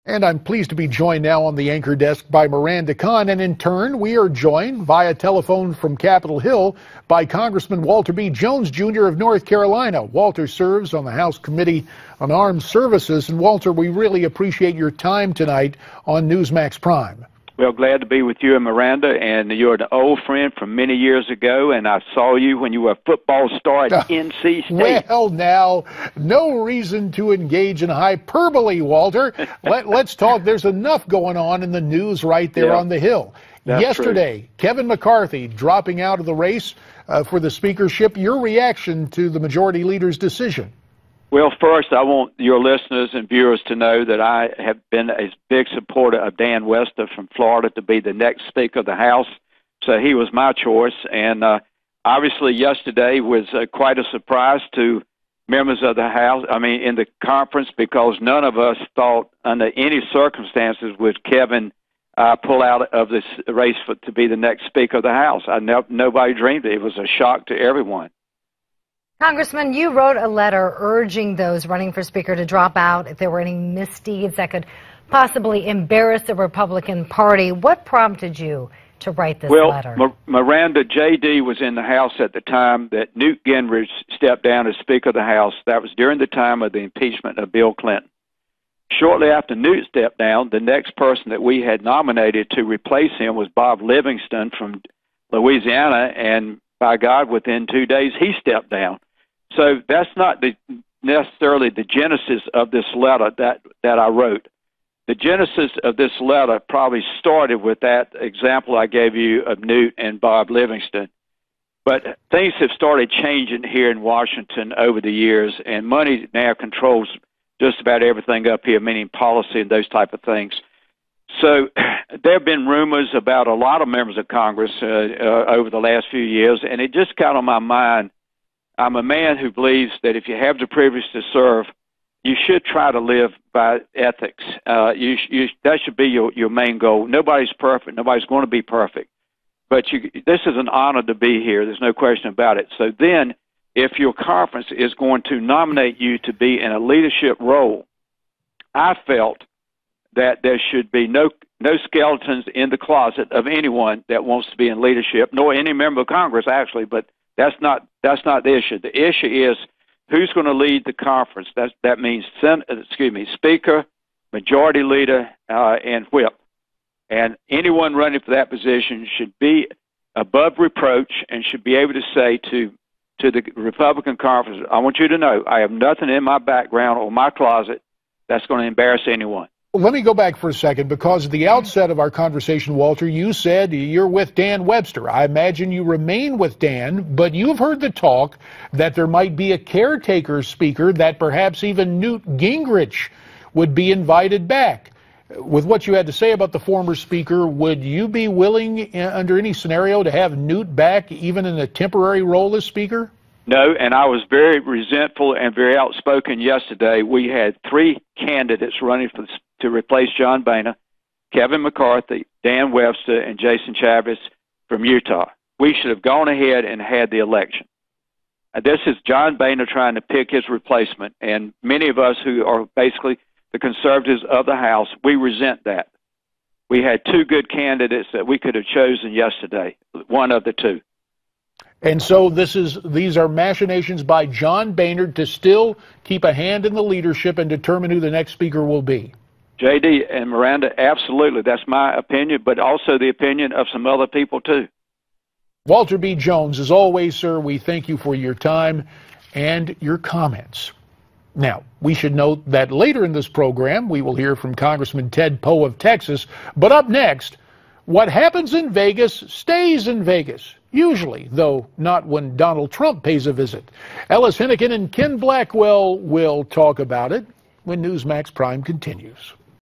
And I'm pleased to be joined now on the anchor desk by Miranda Kahn. And in turn, we are joined via telephone from Capitol Hill by Congressman Walter B. Jones, Jr. of North Carolina. Walter serves on the House Committee on Armed Services. And Walter, we really appreciate your time tonight on Newsmax Prime. Well, glad to be with you and Miranda, and you're an old friend from many years ago, and I saw you when you were a football star at NC State. Well, now, no reason to engage in hyperbole, Walter. Let's talk. There's enough going on in the news right there on the Hill. That's Yesterday, true. Kevin McCarthy dropping out of the race for the speakership. Your reaction to the majority leader's decision? Well, first, I want your listeners and viewers to know that I have been a big supporter of Dan Webster from Florida to be the next Speaker of the House. So he was my choice. And obviously yesterday was quite a surprise to members of the House, in the conference, because none of us thought under any circumstances would Kevin pull out of this race to be the next Speaker of the House. Nobody dreamed it. It was a shock to everyone. Congressman, you wrote a letter urging those running for Speaker to drop out if there were any misdeeds that could possibly embarrass the Republican Party. What prompted you to write this letter? Well, Miranda, J.D. was in the House at the time that Newt Gingrich stepped down as Speaker of the House. That was during the time of the impeachment of Bill Clinton. Shortly after Newt stepped down, the next person that we had nominated to replace him was Bob Livingston from Louisiana, and by God, within 2 days, he stepped down. So that's not necessarily the genesis of this letter that I wrote. The genesis of this letter probably started with that example I gave you of Newt and Bob Livingston. But things have started changing here in Washington over the years, and money now controls just about everything up here, meaning policy and those type of things. So there have been rumors about a lot of members of Congress over the last few years, and it just got on my mind. I'm a man who believes that if you have the privilege to serve, you should try to live by ethics. That should be your main goal. Nobody's perfect. Nobody's going to be perfect. But this is an honor to be here. There's no question about it. So then, if your conference is going to nominate you to be in a leadership role, I felt that there should be no skeletons in the closet of anyone that wants to be in leadership, nor any member of Congress, actually, but that's not the issue. The issue is who's going to lead the conference. That means Speaker, Majority Leader, and Whip. And anyone running for that position should be above reproach and should be able to say to the Republican conference, I want you to know I have nothing in my background or my closet that's going to embarrass anyone. Let me go back for a second, because at the outset of our conversation, Walter, you said you're with Dan Webster. I imagine you remain with Dan, but you've heard the talk that there might be a caretaker speaker, that perhaps even Newt Gingrich would be invited back. With what you had to say about the former speaker, would you be willing, under any scenario, to have Newt back, even in a temporary role as speaker? No, and I was very resentful and very outspoken yesterday. We had 3 candidates running to replace John Boehner: Kevin McCarthy, Dan Webster, and Jason Chaffetz from Utah. We should have gone ahead and had the election. This is John Boehner trying to pick his replacement, and many of us who are basically the conservatives of the House, we resent that. We had 2 good candidates that we could have chosen yesterday, one of the 2. And so these are machinations by John Boehner to still keep a hand in the leadership and determine who the next speaker will be. J.D. and Miranda, absolutely. That's my opinion, but also the opinion of some other people, too. Walter B. Jones, as always, sir, we thank you for your time and your comments. Now, we should note that later in this program, we will hear from Congressman Ted Poe of Texas. But up next, what happens in Vegas stays in Vegas. Usually, though not when Donald Trump pays a visit. Ellis Hennigan and Ken Blackwell will talk about it when Newsmax Prime continues.